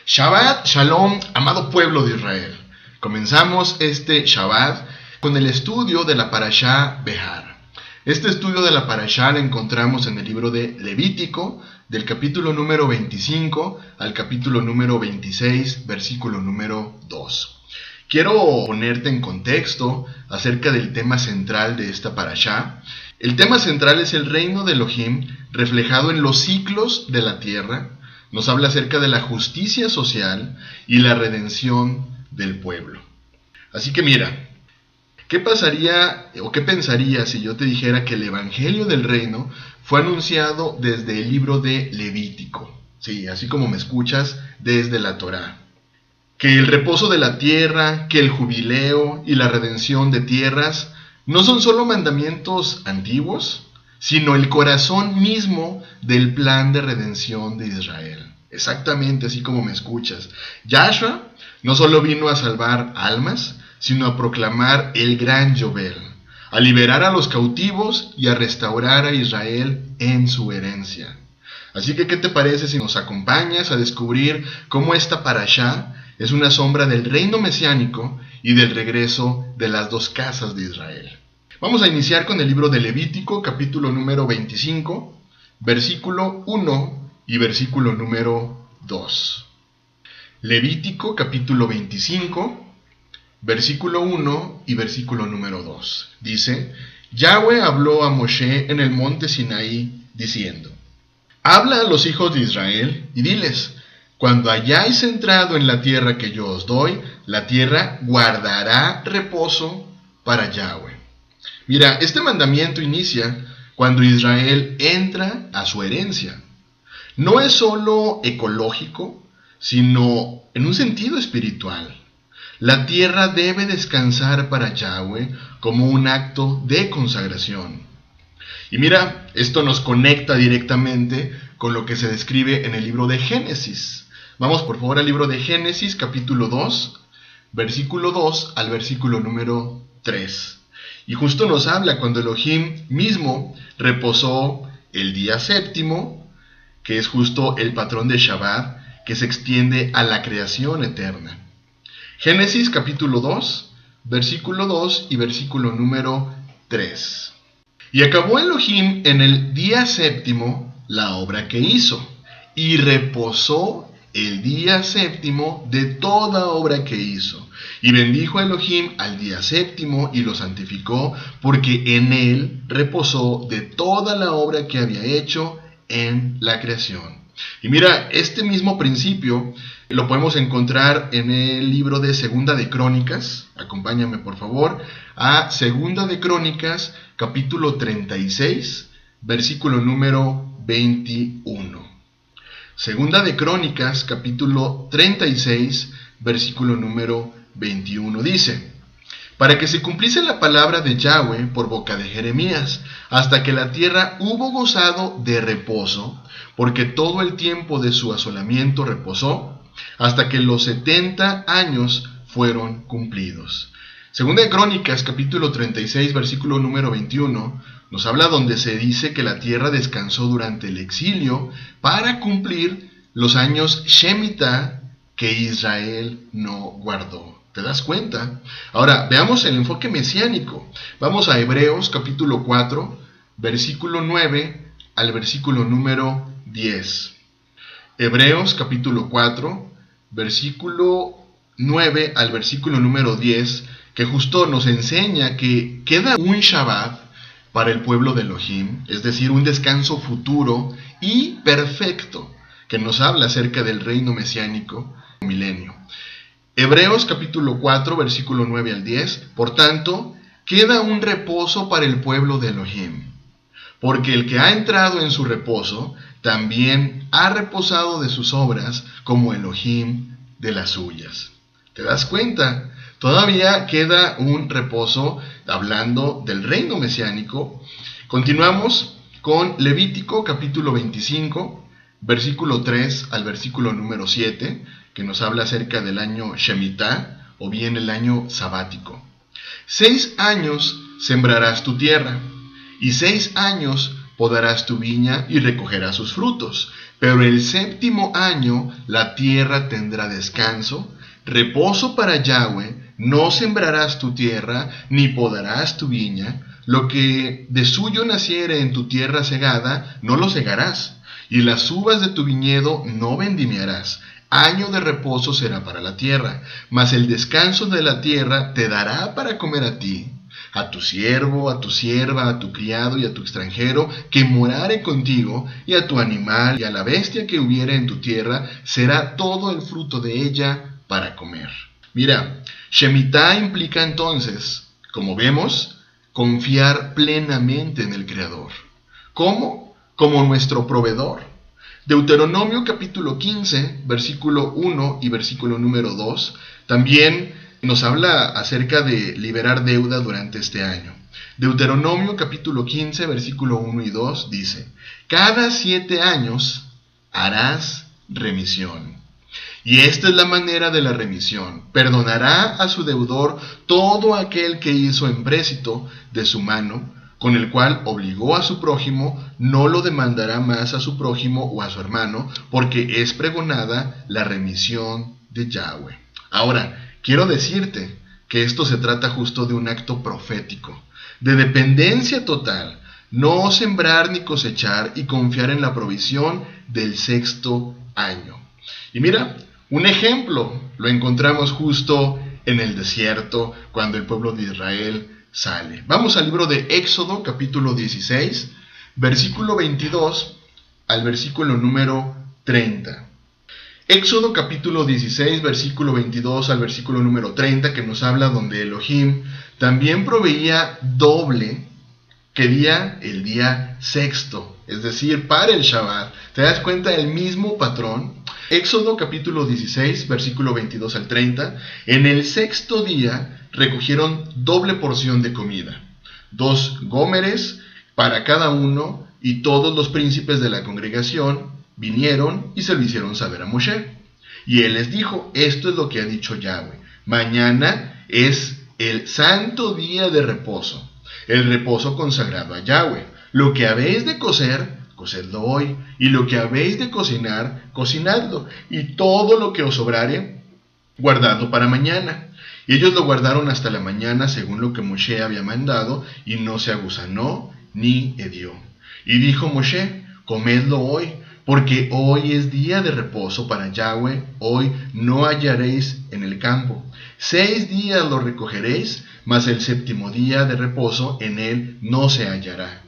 Shabbat Shalom, amado pueblo de Israel. Comenzamos este Shabbat con el estudio de la Parashá Behar. Este estudio de la Parashá lo encontramos en el libro de Levítico, del capítulo número 25 al capítulo número 26, versículo número 2. Quiero ponerte en contexto acerca del tema central de esta Parashá. El tema central es el reino de Elohim reflejado en los ciclos de la tierra. Nos habla acerca de la justicia social y la redención del pueblo. Así que mira, ¿qué pasaría o qué pensarías si yo te dijera que el evangelio del reino fue anunciado desde el libro de Levítico? Sí, así como me escuchas, desde la Torá. Que el reposo de la tierra, que el jubileo y la redención de tierras no son solo mandamientos antiguos, sino el corazón mismo del plan de redención de Israel. Exactamente así como me escuchas. Yahshua no solo vino a salvar almas, sino a proclamar el gran Yobel, a liberar a los cautivos y a restaurar a Israel en su herencia. Así que, ¿qué te parece si nos acompañas a descubrir cómo esta parashá es una sombra del reino mesiánico y del regreso de las dos casas de Israel? Vamos a iniciar con el libro de Levítico, capítulo número 25, versículo 1 y versículo número 2. Levítico, capítulo 25, versículo 1 y versículo número 2. Dice: Yahweh habló a Moshe en el monte Sinaí, diciendo: Habla a los hijos de Israel y diles: cuando hayáis entrado en la tierra que yo os doy, la tierra guardará reposo para Yahweh. Mira, este mandamiento inicia cuando Israel entra a su herencia. No es solo ecológico, sino en un sentido espiritual. La tierra debe descansar para Yahweh como un acto de consagración. Y mira, esto nos conecta directamente con lo que se describe en el libro de Génesis. Vamos por favor al libro de Génesis, capítulo 2, versículo 2 al versículo número 3. Y justo nos habla cuando Elohim mismo reposó el día séptimo, que es justo el patrón de Shabbat, que se extiende a la creación eterna. Génesis capítulo 2, versículo 2 y versículo número 3. Y acabó Elohim en el día séptimo la obra que hizo, y reposó el día séptimo de toda obra que hizo. Y bendijo a Elohim al día séptimo y lo santificó, porque en él reposó de toda la obra que había hecho en la creación. Y mira, este mismo principio lo podemos encontrar en el libro de Segunda de Crónicas. Acompáñame por favor a Segunda de Crónicas, capítulo 36, versículo número 21. Segunda de Crónicas, capítulo 36, versículo número 21, dice: para que se cumpliese la palabra de Yahweh por boca de Jeremías, hasta que la tierra hubo gozado de reposo, porque todo el tiempo de su asolamiento reposó, hasta que los 70 años fueron cumplidos. Segunda de Crónicas, capítulo 36, versículo número 21, nos habla donde se dice que la tierra descansó durante el exilio para cumplir los años Shemitah que Israel no guardó. ¿Te das cuenta? Ahora, veamos el enfoque mesiánico. Vamos a Hebreos capítulo 4, versículo 9 al versículo número 10. Hebreos capítulo 4, versículo 9 al versículo número 10, que justo nos enseña que queda un Shabbat para el pueblo de Elohim, es decir, un descanso futuro y perfecto, que nos habla acerca del reino mesiánico milenio. Hebreos capítulo 4, versículo 9 al 10, por tanto, queda un reposo para el pueblo de Elohim, porque el que ha entrado en su reposo, también ha reposado de sus obras, como Elohim de las suyas. ¿Te das cuenta? Todavía queda un reposo hablando del reino mesiánico. Continuamos con Levítico capítulo 25, versículo 3 al versículo número 7, que nos habla acerca del año Shemitah, o bien el año sabático. 6 años sembrarás tu tierra, y 6 años podarás tu viña y recogerás sus frutos, Pero el séptimo año la tierra tendrá descanso, reposo para Yahweh. No sembrarás tu tierra, ni podarás tu viña. Lo que de suyo naciere en tu tierra segada, no lo segarás, y las uvas de tu viñedo no vendimiarás. Año de reposo será para la tierra, mas el descanso de la tierra te dará para comer a ti, a tu siervo, a tu sierva, a tu criado y a tu extranjero que morare contigo, y a tu animal y a la bestia que hubiere en tu tierra, será todo el fruto de ella para comer. Mira, Shemitah implica entonces, como vemos, confiar plenamente en el Creador. ¿Cómo? Como nuestro proveedor. Deuteronomio capítulo 15, versículo 1 y versículo número 2, también nos habla acerca de liberar deuda durante este año. Deuteronomio capítulo 15, versículo 1 y 2 dice: cada 7 años harás remisión. Y esta es la manera de la remisión: perdonará a su deudor todo aquel que hizo empréstito de su mano, con el cual obligó a su prójimo, no lo demandará más a su prójimo o a su hermano, porque es pregonada la remisión de Yahweh. Ahora, quiero decirte que esto se trata justo de un acto profético, de dependencia total, no sembrar ni cosechar y confiar en la provisión del sexto año. Y mira, un ejemplo lo encontramos justo en el desierto, cuando el pueblo de Israel sale. Vamos al libro de Éxodo, capítulo 16, versículo 22 al versículo número 30. Éxodo, capítulo 16, versículo 22 al versículo número 30, que nos habla donde Elohim también proveía doble que día el día sexto, es decir, para el Shabbat. ¿Te das cuenta del mismo patrón? Éxodo capítulo 16, versículo 22 al 30. En el sexto día recogieron doble porción de comida, 2 gómeres para cada uno, y todos los príncipes de la congregación vinieron y se lo hicieron saber a Moshe. Y él les dijo: esto es lo que ha dicho Yahweh: mañana es el santo día de reposo, el reposo consagrado a Yahweh. Lo que habéis de cocer, cocedlo hoy, y lo que habéis de cocinar, cocinadlo, y todo lo que os sobrare, guardadlo para mañana. Y ellos lo guardaron hasta la mañana, según lo que Moshe había mandado, y no se agusanó ni hedió. Y dijo Moshe: comedlo hoy, porque hoy es día de reposo para Yahweh, hoy no hallaréis en el campo. 6 días lo recogeréis, mas el séptimo día de reposo en él no se hallará.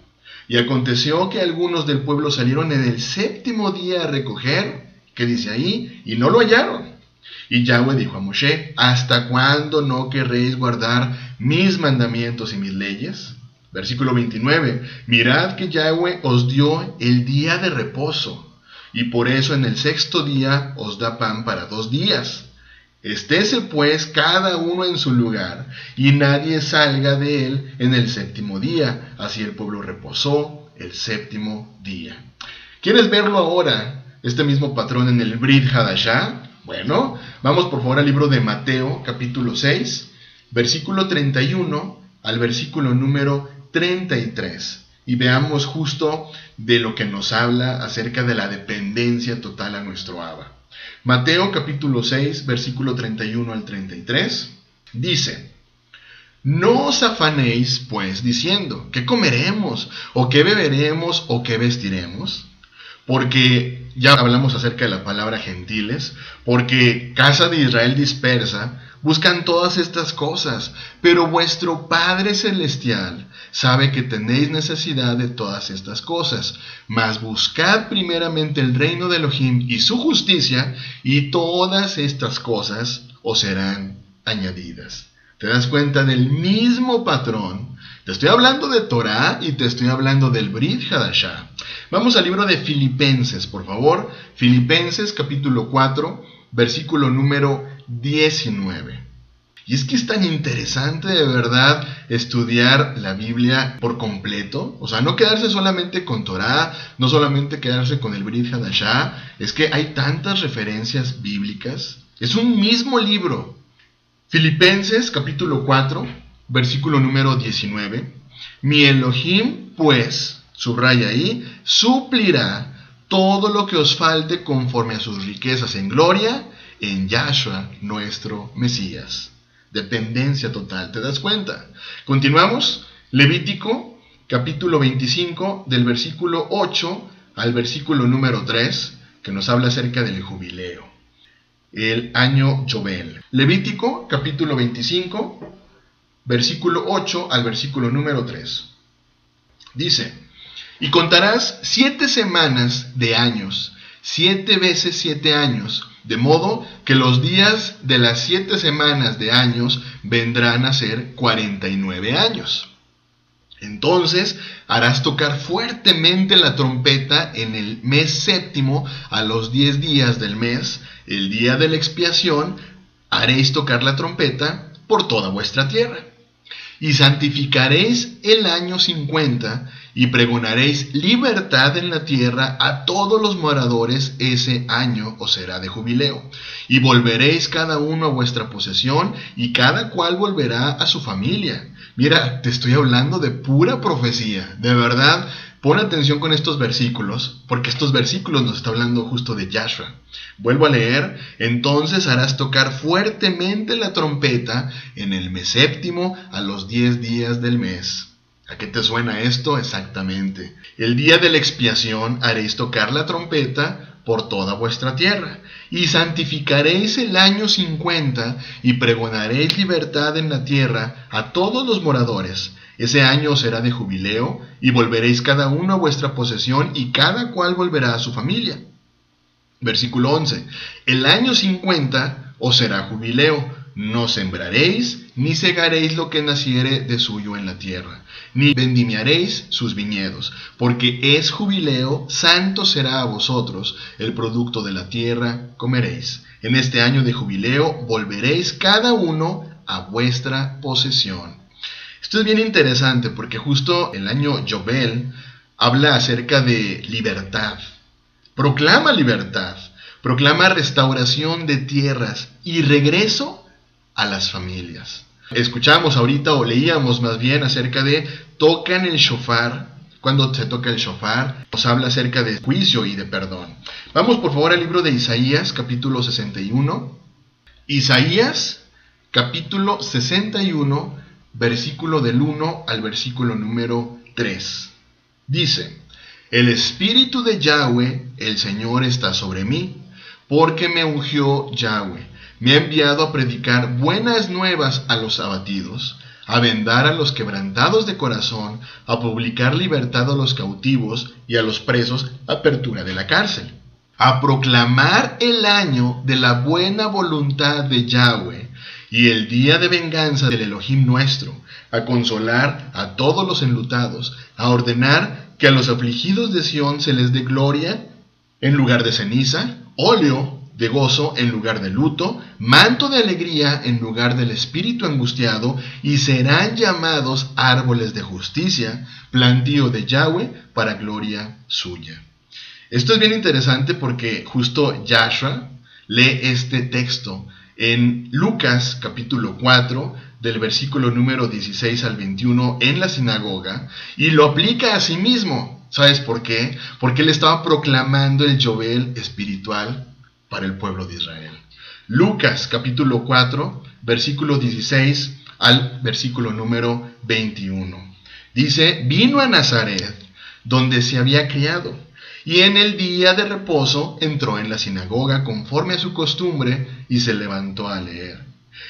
Y aconteció que algunos del pueblo salieron en el séptimo día a recoger, ¿qué dice ahí? Y no lo hallaron. Y Yahweh dijo a Moshe: ¿hasta cuándo no querréis guardar mis mandamientos y mis leyes? Versículo 29. Mirad que Yahweh os dio el día de reposo, y por eso en el sexto día os da pan para 2 días. Estése pues cada uno en su lugar, y nadie salga de él en el séptimo día. Así el pueblo reposó el séptimo día. ¿Quieres verlo ahora, este mismo patrón, en el Brit Hadashah? Bueno, vamos por favor al libro de Mateo, capítulo 6, versículo 31 al versículo número 33. Y veamos justo de lo que nos habla acerca de la dependencia total a nuestro Abba. Mateo capítulo 6, versículo 31 al 33, dice: no os afanéis, pues, diciendo: ¿qué comeremos? ¿O qué beberemos? ¿O qué vestiremos? Porque ya hablamos acerca de la palabra gentiles, porque casa de Israel dispersa buscan todas estas cosas, pero vuestro Padre Celestial sabe que tenéis necesidad de todas estas cosas. Mas buscad primeramente el reino de Elohim y su justicia, y todas estas cosas os serán añadidas. ¿Te das cuenta del mismo patrón? Te estoy hablando de Torah y te estoy hablando del Brit Hadashah. Vamos al libro de Filipenses, por favor. Filipenses capítulo 4, versículo número 19. Y es que es tan interesante de verdad estudiar la Biblia por completo. O sea, no quedarse solamente con Torah, no solamente quedarse con el Brit Hadashah. Es que hay tantas referencias bíblicas. Es un mismo libro. Filipenses capítulo 4, versículo número 19. Mi Elohim, pues, subraya ahí, suplirá todo lo que os falte conforme a sus riquezas en gloria, en Yahshua, nuestro Mesías. Dependencia total, ¿te das cuenta? Continuamos, Levítico, capítulo 25, del versículo 8 al versículo número 3, que nos habla acerca del jubileo, el año Yobel. Levítico, capítulo 25, versículo 8 al versículo número 3. Dice: y contarás 7 semanas de años, 7 veces 7 años, de modo que los días de las 7 semanas de años vendrán a ser 49 años. Entonces harás tocar fuertemente la trompeta en el mes séptimo a los 10 días del mes, el día de la expiación, haréis tocar la trompeta por toda vuestra tierra. Y santificaréis el año 50 y pregonaréis libertad en la tierra a todos los moradores. Ese año os será de jubileo. Y volveréis cada uno a vuestra posesión y cada cual volverá a su familia. Mira, te estoy hablando de pura profecía. De verdad, pon atención con estos versículos, porque estos versículos nos está hablando justo de Yahshua. Vuelvo a leer: entonces harás tocar fuertemente la trompeta en el mes séptimo a los 10 días del mes. ¿A qué te suena esto? Exactamente. El día de la expiación haréis tocar la trompeta por toda vuestra tierra, y santificaréis el año 50 y pregonaréis libertad en la tierra a todos los moradores. Ese año será de jubileo, y volveréis cada uno a vuestra posesión y cada cual volverá a su familia. Versículo 11. El año 50 os será jubileo, no sembraréis ni segaréis lo que naciere de suyo en la tierra, ni vendimiaréis sus viñedos, porque es jubileo, santo será a vosotros, el producto de la tierra comeréis. En este año de jubileo volveréis cada uno a vuestra posesión. Esto es bien interesante porque justo el año Yobel habla acerca de libertad. Proclama libertad, proclama restauración de tierras y regreso a las familias. Escuchamos ahorita, o leíamos más bien, acerca de tocan el shofar. Cuando se toca el shofar, nos habla acerca de juicio y de perdón. Vamos por favor al libro de Isaías, capítulo 61. Isaías, capítulo 61, versículo del 1 al versículo número 3. Dice: el Espíritu de Yahweh, el Señor, está sobre mí, porque me ungió Yahweh. Me ha enviado a predicar buenas nuevas a los abatidos, a vendar a los quebrantados de corazón, a publicar libertad a los cautivos y a los presos apertura de la cárcel, a proclamar el año de la buena voluntad de Yahweh y el día de venganza del Elohim nuestro, a consolar a todos los enlutados, a ordenar que a los afligidos de Sión se les dé gloria en lugar de ceniza, óleo de gozo en lugar de luto, manto de alegría en lugar del espíritu angustiado, y serán llamados árboles de justicia, plantío de Yahweh para gloria suya. Esto es bien interesante porque justo Yahshua lee este texto en Lucas capítulo 4, del versículo número 16 al 21 en la sinagoga, y lo aplica a sí mismo. ¿Sabes por qué? Porque él estaba proclamando el Yobel espiritual para el pueblo de Israel. Lucas capítulo 4, versículo 16 al versículo número 21. Dice: vino a Nazaret, donde se había criado, y en el día de reposo entró en la sinagoga conforme a su costumbre, y se levantó a leer.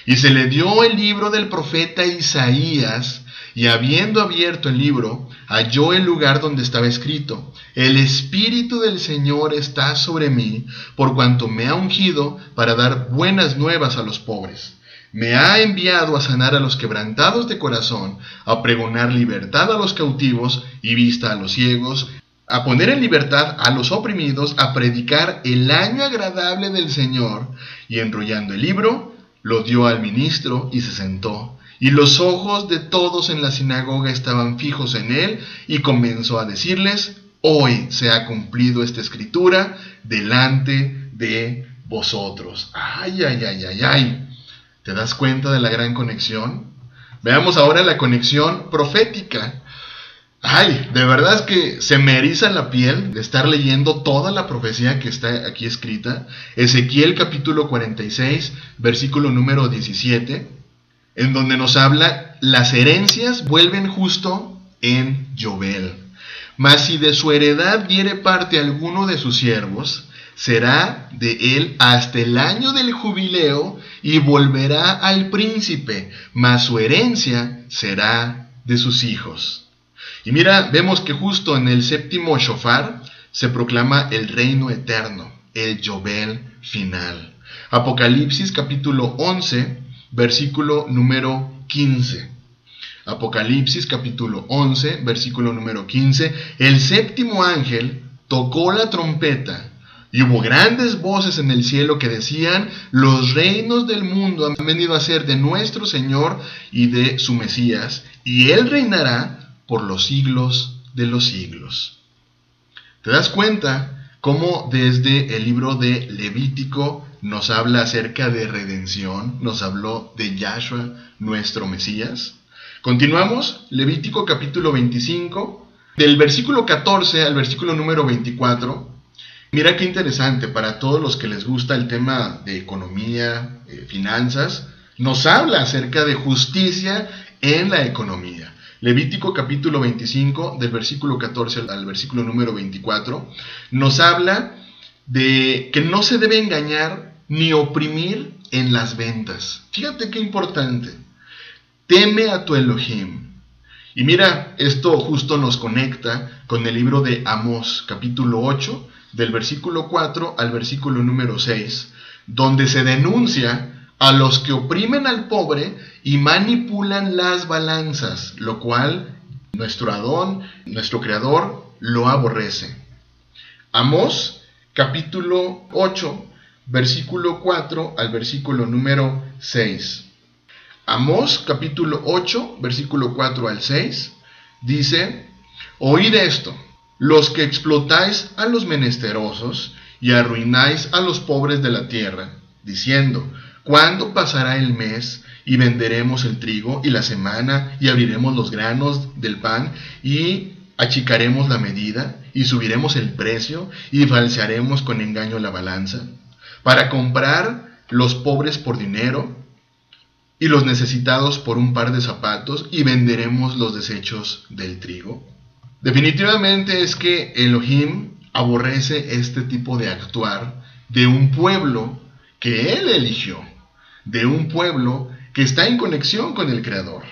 Y se le dio el libro del profeta Isaías, y habiendo abierto el libro, halló el lugar donde estaba escrito: el Espíritu del Señor está sobre mí, por cuanto me ha ungido para dar buenas nuevas a los pobres. Me ha enviado a sanar a los quebrantados de corazón, a pregonar libertad a los cautivos y vista a los ciegos, a poner en libertad a los oprimidos, a predicar el año agradable del Señor. Y enrollando el libro, lo dio al ministro y se sentó. Y los ojos de todos en la sinagoga estaban fijos en él, y comenzó a decirles: hoy se ha cumplido esta escritura delante de vosotros. Ay, ay, ay, ay, ay. ¿Te das cuenta de la gran conexión? Veamos ahora la conexión profética. Ay, de verdad es que se me eriza la piel de estar leyendo toda la profecía que está aquí escrita. Ezequiel capítulo 46, versículo número 17, en donde nos habla, las herencias vuelven justo en Yobel. Mas si de su heredad diere parte alguno de sus siervos, será de él hasta el año del jubileo y volverá al príncipe, mas su herencia será de sus hijos. Y mira, vemos que justo en el séptimo shofar se proclama el reino eterno, el Yobel final. Apocalipsis capítulo 11, versículo número 15. Apocalipsis capítulo 11, versículo número 15. El séptimo ángel tocó la trompeta y hubo grandes voces en el cielo que decían: los reinos del mundo han venido a ser de nuestro Señor y de su Mesías, y Él reinará por los siglos de los siglos. ¿Te das cuenta cómo desde el libro de Levítico nos habla acerca de redención? Nos habló de Yahshua, nuestro Mesías. Continuamos, Levítico capítulo 25, del versículo 14 al versículo número 24. Mira qué interesante, para todos los que les gusta el tema de economía, finanzas, nos habla acerca de justicia en la economía. Levítico capítulo 25, del versículo 14 al versículo número 24, nos habla de que no se debe engañar ni oprimir en las ventas. Fíjate qué importante. Teme a tu Elohim. Y mira, esto justo nos conecta con el libro de Amós, capítulo 8, del versículo 4 al versículo número 6, donde se denuncia a los que oprimen al pobre y manipulan las balanzas, lo cual nuestro Adón, nuestro Creador, lo aborrece. Amós, capítulo 8, versículo 4 al versículo número 6. Amós, capítulo 8, versículo 4 al 6, dice: oíd esto, los que explotáis a los menesterosos y arruináis a los pobres de la tierra, diciendo: ¿cuándo pasará el mes y venderemos el trigo y la semana y abriremos los granos del pan y achicaremos la medida y subiremos el precio y falsearemos con engaño la balanza para comprar los pobres por dinero y los necesitados por un par de zapatos y venderemos los desechos del trigo? Definitivamente es que Elohim aborrece este tipo de actuar de un pueblo que Él eligió, de un pueblo que está en conexión con el Creador.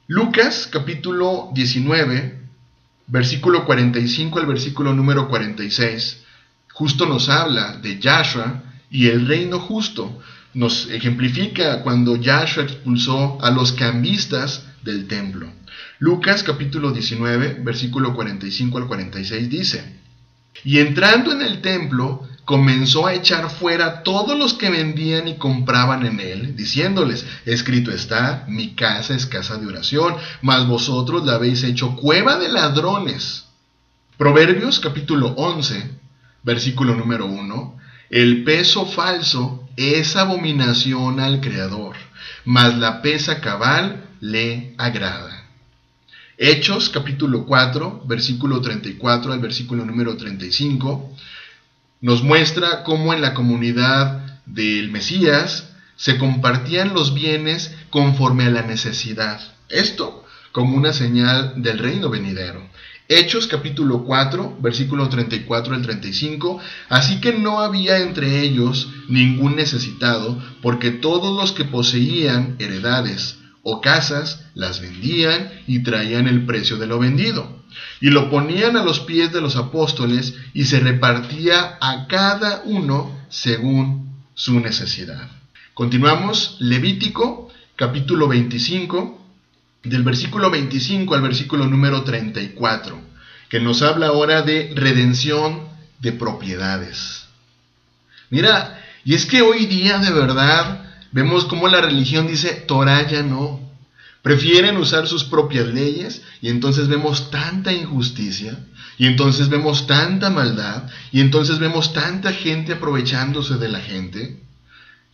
Lucas capítulo 19, versículo 45 al versículo número 46, justo nos habla de Yahshua y el reino justo. Nos ejemplifica cuando Yahshua expulsó a los cambistas del templo. Lucas capítulo 19, versículo 45 al 46 dice: y entrando en el templo, comenzó a echar fuera todos los que vendían y compraban en él, diciéndoles: escrito está, mi casa es casa de oración, mas vosotros la habéis hecho cueva de ladrones. Proverbios capítulo 11, versículo número 1. El peso falso es abominación al Creador, mas la pesa cabal le agrada. Hechos capítulo 4, versículo 34 al versículo número 35, nos muestra cómo en la comunidad del Mesías se compartían los bienes conforme a la necesidad. Esto como una señal del reino venidero. Hechos capítulo 4, versículo 34 al 35, así que no había entre ellos ningún necesitado, porque todos los que poseían heredades o casas las vendían y traían el precio de lo vendido, y lo ponían a los pies de los apóstoles, y se repartía a cada uno según su necesidad. Continuamos, Levítico capítulo 25, del versículo 25 al versículo número 34, que nos habla ahora de redención de propiedades. Mira, y es que hoy día de verdad vemos cómo la religión dice: Torah ya no. Prefieren usar sus propias leyes, y entonces vemos tanta injusticia, y entonces vemos tanta maldad, y entonces vemos tanta gente aprovechándose de la gente.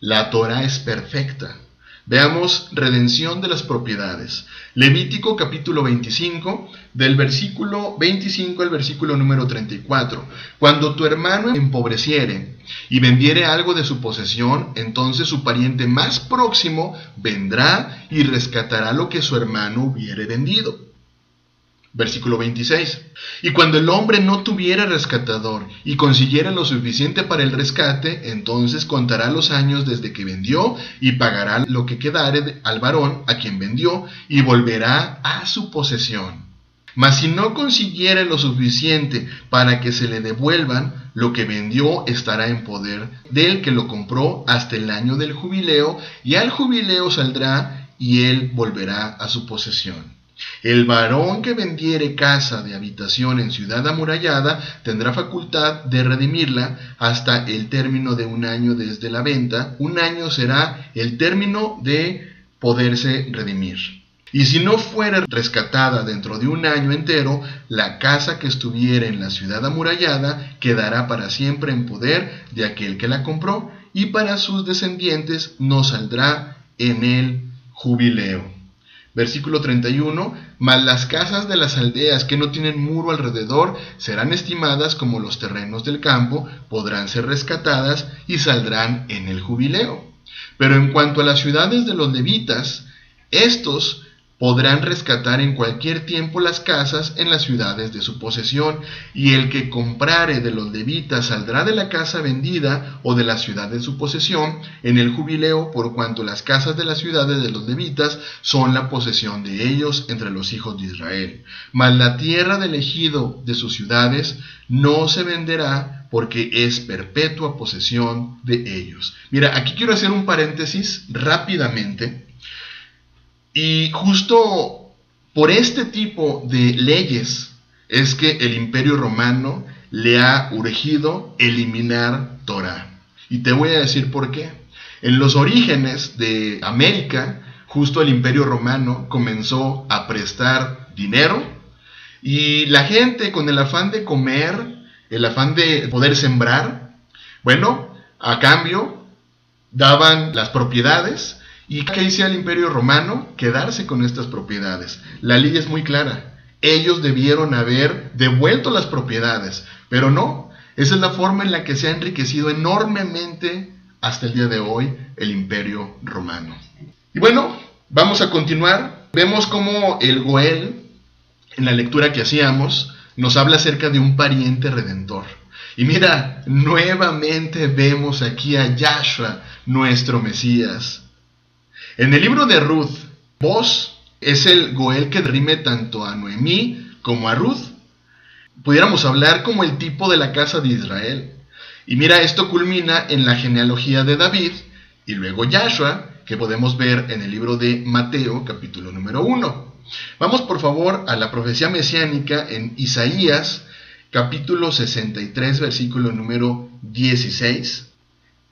La Torah es perfecta. Veamos redención de las propiedades. Levítico capítulo 25, del versículo 25 al versículo número 34. Cuando tu hermano empobreciere y vendiere algo de su posesión, entonces su pariente más próximo vendrá y rescatará lo que su hermano hubiere vendido. Versículo 26. Y cuando el hombre no tuviera rescatador y consiguiera lo suficiente para el rescate, entonces contará los años desde que vendió y pagará lo que quedare al varón a quien vendió y volverá a su posesión. Mas si no consiguiere lo suficiente para que se le devuelvan, lo que vendió estará en poder del que lo compró hasta el año del jubileo, y al jubileo saldrá y él volverá a su posesión. El varón que vendiere casa de habitación en ciudad amurallada tendrá facultad de redimirla hasta el término de 1 año desde la venta. 1 año será el término de poderse redimir. Y si no fuera rescatada dentro de 1 año entero, la casa que estuviera en la ciudad amurallada quedará para siempre en poder de aquel que la compró, y para sus descendientes no saldrá en el jubileo. Versículo 31. Mas las casas de las aldeas que no tienen muro alrededor serán estimadas como los terrenos del campo, podrán ser rescatadas y saldrán en el jubileo. Pero en cuanto a las ciudades de los levitas, estos podrán rescatar en cualquier tiempo las casas en las ciudades de su posesión, y el que comprare de los levitas saldrá de la casa vendida o de la ciudad de su posesión en el jubileo, por cuanto las casas de las ciudades de los levitas son la posesión de ellos entre los hijos de Israel. Mas la tierra del ejido de sus ciudades no se venderá, porque es perpetua posesión de ellos. Mira, aquí quiero hacer un paréntesis rápidamente. Y justo por este tipo de leyes es que el Imperio Romano le ha urgido eliminar Torá. Y te voy a decir por qué. En los orígenes de América, justo el Imperio Romano comenzó a prestar dinero, y la gente, con el afán de comer, el afán de poder sembrar, bueno, a cambio daban las propiedades. ¿Y qué hacía el Imperio Romano? Quedarse con estas propiedades. La ley es muy clara. Ellos debieron haber devuelto las propiedades, pero no. Esa es la forma en la que se ha enriquecido enormemente hasta el día de hoy el Imperio Romano. Y bueno, vamos a continuar. Vemos cómo el Goel, en la lectura que hacíamos, nos habla acerca de un pariente redentor. Y mira, nuevamente vemos aquí a Yahshua, nuestro Mesías. En el libro de Ruth, Boz es el Goel que rime tanto a Noemí como a Ruth. Pudiéramos hablar como el tipo de la casa de Israel. Y mira, esto culmina en la genealogía de David y luego Yahshua, que podemos ver en el libro de Mateo, capítulo número 1. Vamos por favor a la profecía mesiánica en Isaías, capítulo 63, versículo número 16.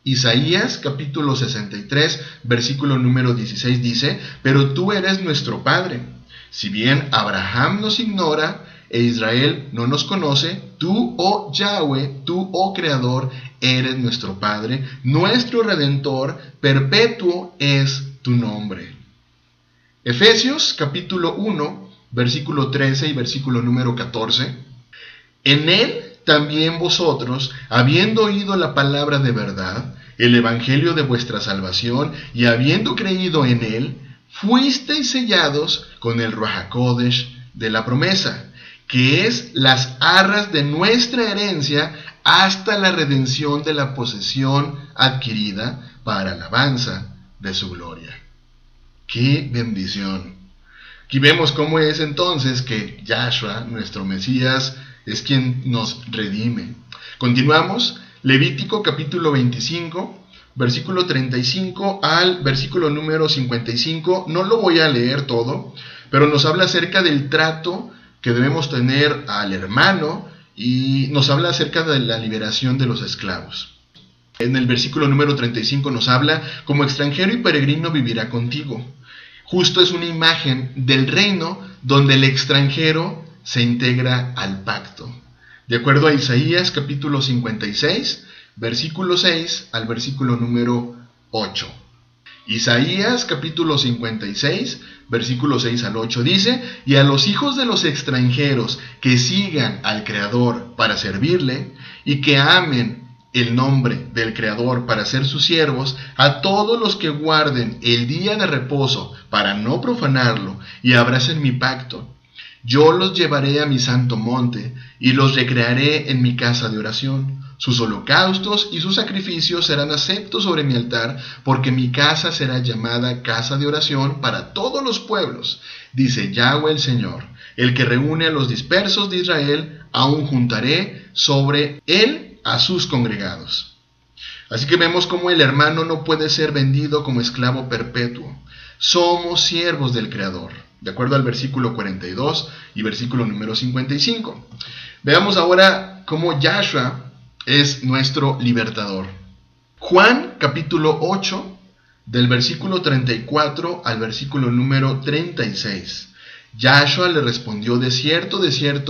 Isaías capítulo 63, versículo número 16 dice: pero tú eres nuestro Padre. Si bien Abraham nos ignora e Israel no nos conoce, tú, oh Yahweh, tú, oh Creador, eres nuestro Padre, nuestro Redentor, perpetuo es tu nombre. Efesios capítulo 1, versículo 13 y versículo número 14. En él también vosotros, habiendo oído la palabra de verdad, el evangelio de vuestra salvación, y habiendo creído en él, fuisteis sellados con el Ruach HaKodesh de la promesa, que es las arras de nuestra herencia hasta la redención de la posesión adquirida para alabanza de su gloria. ¡Qué bendición! Aquí vemos cómo es entonces que Yahshua, nuestro Mesías, es quien nos redime. Continuamos, Levítico capítulo 25, versículo 35 al versículo número 55. No lo voy a leer todo, pero nos habla acerca del trato que debemos tener al hermano y nos habla acerca de la liberación de los esclavos. En el versículo número 35 nos habla: como extranjero y peregrino vivirá contigo. Justo es una imagen del reino donde el extranjero se integra al pacto. De acuerdo a Isaías capítulo 56, versículo 6 al versículo número 8. Isaías capítulo 56, versículos 6 al 8 dice: y a los hijos de los extranjeros que sigan al Creador para servirle y que amen el nombre del Creador para ser sus siervos, a todos los que guarden el día de reposo para no profanarlo y abracen mi pacto, yo los llevaré a mi santo monte y los recrearé en mi casa de oración. Sus holocaustos y sus sacrificios serán aceptos sobre mi altar, porque mi casa será llamada casa de oración para todos los pueblos, dice Yahweh el Señor, el que reúne a los dispersos de Israel, aún juntaré sobre él a sus congregados. Así que vemos cómo el hermano no puede ser vendido como esclavo perpetuo. Somos siervos del Creador, de acuerdo al versículo 42 y versículo número 55. Veamos ahora cómo Yahshua es nuestro libertador. Juan capítulo 8, del versículo 34 al versículo número 36. Yahshua le respondió: de cierto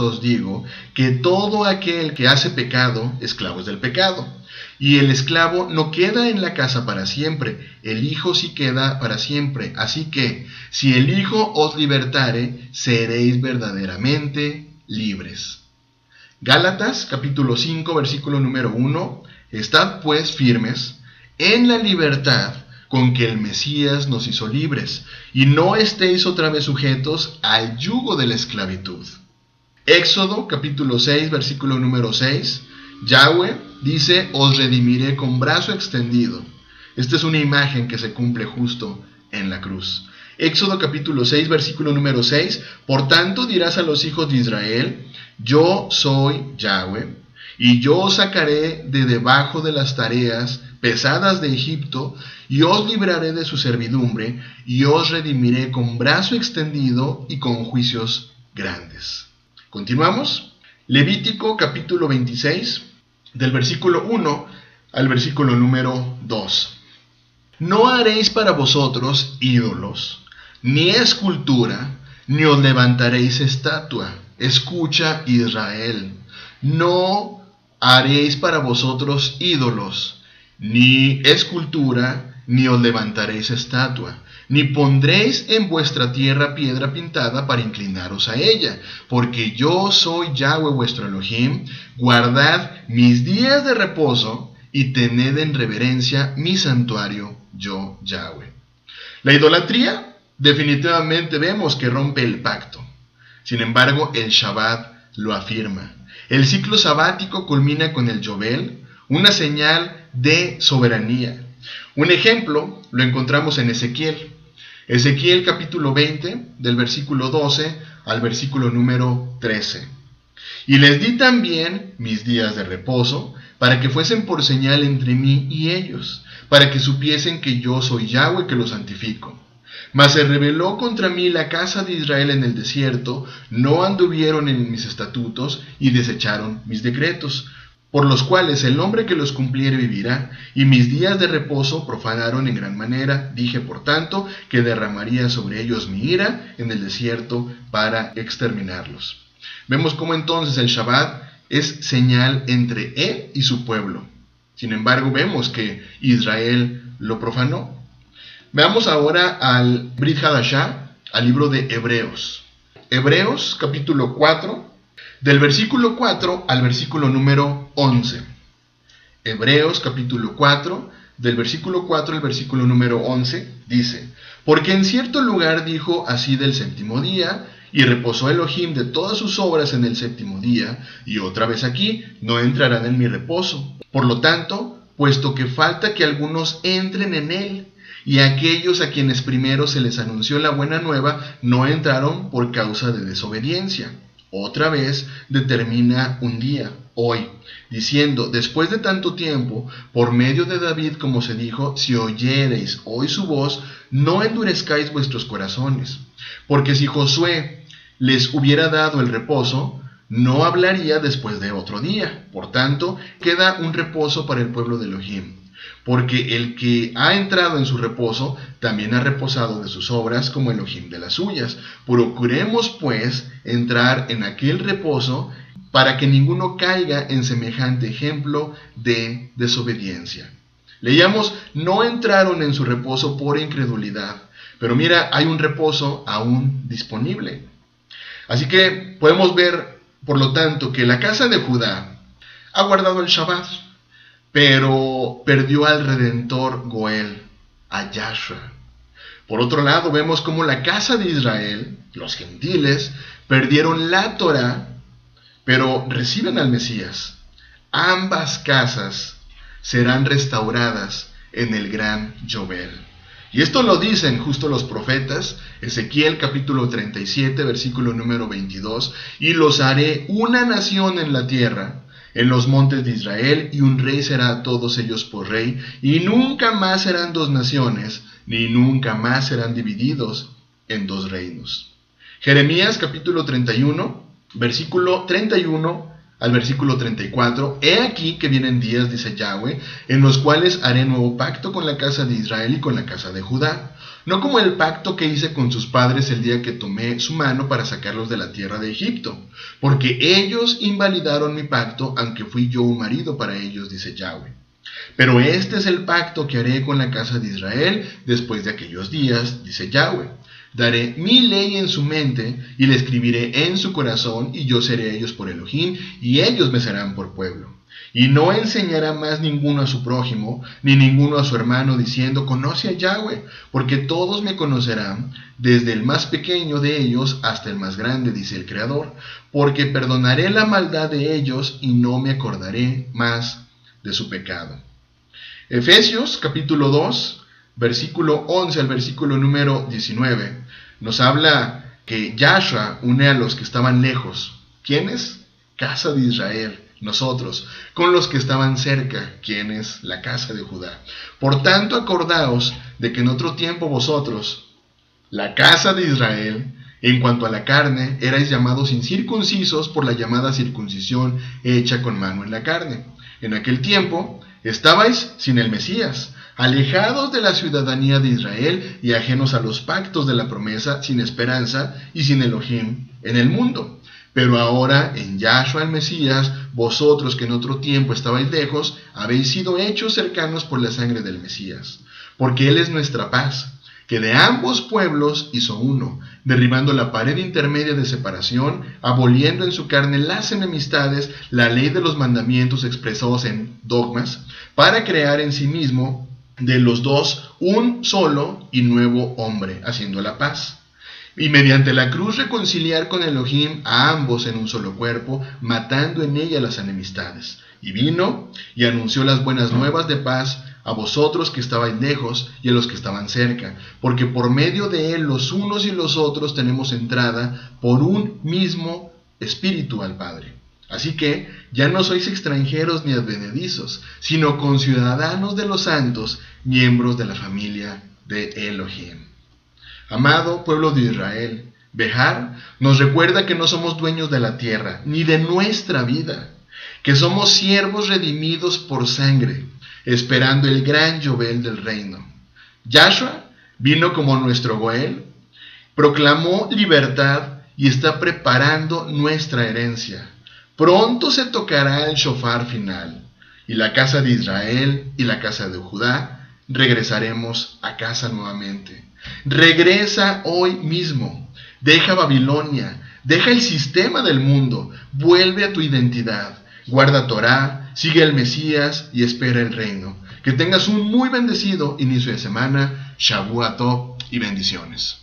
os digo, que todo aquel que hace pecado, esclavo es del pecado. Y el esclavo no queda en la casa para siempre, el Hijo sí queda para siempre. Así que, si el Hijo os libertare, seréis verdaderamente libres. Gálatas capítulo 5, versículo número 1. Estad pues firmes en la libertad con que el Mesías nos hizo libres, y no estéis otra vez sujetos al yugo de la esclavitud. Éxodo capítulo 6, versículo número 6. Yahweh dice: os redimiré con brazo extendido. Esta es una imagen que se cumple justo en la cruz. Éxodo capítulo 6, versículo número 6. Por tanto dirás a los hijos de Israel: yo soy Yahweh, y yo os sacaré de debajo de las tareas pesadas de Egipto, y os libraré de su servidumbre, y os redimiré con brazo extendido y con juicios grandes. Continuamos. Levítico capítulo 26, del versículo 1 al versículo número 2. No haréis para vosotros ídolos, ni escultura, ni os levantaréis estatua. Escucha, Israel, no haréis para vosotros ídolos, ni escultura, ni os levantaréis estatua, ni pondréis en vuestra tierra piedra pintada para inclinaros a ella, porque yo soy Yahweh vuestro Elohim. Guardad mis días de reposo y tened en reverencia mi santuario, yo Yahweh. La idolatría definitivamente vemos que rompe el pacto. Sin embargo, el Shabbat lo afirma. El ciclo sabático culmina con el Yobel, una señal de soberanía. Un ejemplo lo encontramos en Ezequiel. Ezequiel capítulo 20, del versículo 12 al versículo número 13. Y les di también mis días de reposo, para que fuesen por señal entre mí y ellos, para que supiesen que yo soy Yahweh que los santifico. Mas se rebeló contra mí la casa de Israel en el desierto, no anduvieron en mis estatutos y desecharon mis decretos, por los cuales el hombre que los cumpliere vivirá, y mis días de reposo profanaron en gran manera. Dije, por tanto, que derramaría sobre ellos mi ira en el desierto para exterminarlos. Vemos cómo entonces el Shabbat es señal entre él y su pueblo. Sin embargo, vemos que Israel lo profanó. Veamos ahora al Brit Hadashah, al libro de Hebreos. Hebreos capítulo 4, del versículo 4 al versículo número 11. Hebreos capítulo 4, del versículo 4 al versículo número 11, dice: porque en cierto lugar dijo así del séptimo día, y reposó Elohim de todas sus obras en el séptimo día, y otra vez aquí, no entrarán en mi reposo. Por lo tanto, puesto que falta que algunos entren en él, y aquellos a quienes primero se les anunció la buena nueva no entraron por causa de desobediencia. Otra vez determina un día, hoy, diciendo: después de tanto tiempo, por medio de David, como se dijo: si oyereis hoy su voz, no endurezcáis vuestros corazones. Porque si Josué les hubiera dado el reposo, no hablaría después de otro día. Por tanto, queda un reposo para el pueblo de Elohim. Porque el que ha entrado en su reposo, también ha reposado de sus obras como Elohim de las suyas. Procuremos, pues, entrar en aquel reposo, para que ninguno caiga en semejante ejemplo de desobediencia. Leíamos, no entraron en su reposo por incredulidad. Pero mira, hay un reposo aún disponible. Así que podemos ver, por lo tanto, que la casa de Judá ha guardado el Shabbat, pero perdió al Redentor Goel, a Yahshua. Por otro lado, vemos cómo la casa de Israel, los gentiles, perdieron la Torá, pero reciben al Mesías. Ambas casas serán restauradas en el gran Yobel. Y esto lo dicen justo los profetas, Ezequiel capítulo 37, versículo número 22, y los haré una nación en la tierra, en los montes de Israel, y un rey será a todos ellos por rey, y nunca más serán dos naciones, ni nunca más serán divididos en dos reinos. Jeremías capítulo 31, versículo 31 al versículo 34, he aquí que vienen días, dice Yahweh, en los cuales haré nuevo pacto con la casa de Israel y con la casa de Judá, no como el pacto que hice con sus padres el día que tomé su mano para sacarlos de la tierra de Egipto, porque ellos invalidaron mi pacto, aunque fui yo un marido para ellos, dice Yahweh. Pero este es el pacto que haré con la casa de Israel después de aquellos días, dice Yahweh. Daré mi ley en su mente y la escribiré en su corazón, y yo seré ellos por Elohim, y ellos me serán por pueblo. Y no enseñará más ninguno a su prójimo, ni ninguno a su hermano, diciendo, conoce a Yahweh, porque todos me conocerán, desde el más pequeño de ellos hasta el más grande, dice el Creador, porque perdonaré la maldad de ellos y no me acordaré más de su pecado. Efesios capítulo 2, versículo 11 al versículo número 19, nos habla que Yahshua une a los que estaban lejos. ¿Quiénes? Casa de Israel, nosotros, con los que estaban cerca, ¿quiénes? La casa de Judá. Por tanto, acordaos de que en otro tiempo vosotros, la casa de Israel, en cuanto a la carne, erais llamados incircuncisos por la llamada circuncisión hecha con mano en la carne. En aquel tiempo estabais sin el Mesías, alejados de la ciudadanía de Israel y ajenos a los pactos de la promesa, sin esperanza y sin Elohim en el mundo. Pero ahora, en Yahshua el Mesías, vosotros que en otro tiempo estabais lejos, habéis sido hechos cercanos por la sangre del Mesías. Porque Él es nuestra paz, que de ambos pueblos hizo uno, derribando la pared intermedia de separación, aboliendo en su carne las enemistades, la ley de los mandamientos expresados en dogmas, para crear en sí mismo de los dos un solo y nuevo hombre, haciendo la paz. Y mediante la cruz reconciliar con Elohim a ambos en un solo cuerpo, matando en ella las enemistades. Y vino y anunció las buenas nuevas de paz a vosotros que estabais lejos y a los que estaban cerca, porque por medio de él los unos y los otros tenemos entrada por un mismo Espíritu al Padre. Así que ya no sois extranjeros ni advenedizos, sino conciudadanos de los santos, miembros de la familia de Elohim. Amado pueblo de Israel, Behar nos recuerda que no somos dueños de la tierra, ni de nuestra vida, que somos siervos redimidos por sangre, esperando el gran Yobel del reino. Yahshua vino como nuestro Goel, proclamó libertad y está preparando nuestra herencia. Pronto se tocará el shofar final, y la casa de Israel y la casa de Judá regresaremos a casa nuevamente. Regresa hoy mismo, deja Babilonia, deja el sistema del mundo, vuelve a tu identidad, guarda Torá, sigue al Mesías y espera el reino. Que tengas un muy bendecido inicio de semana, Shavua Tov y bendiciones.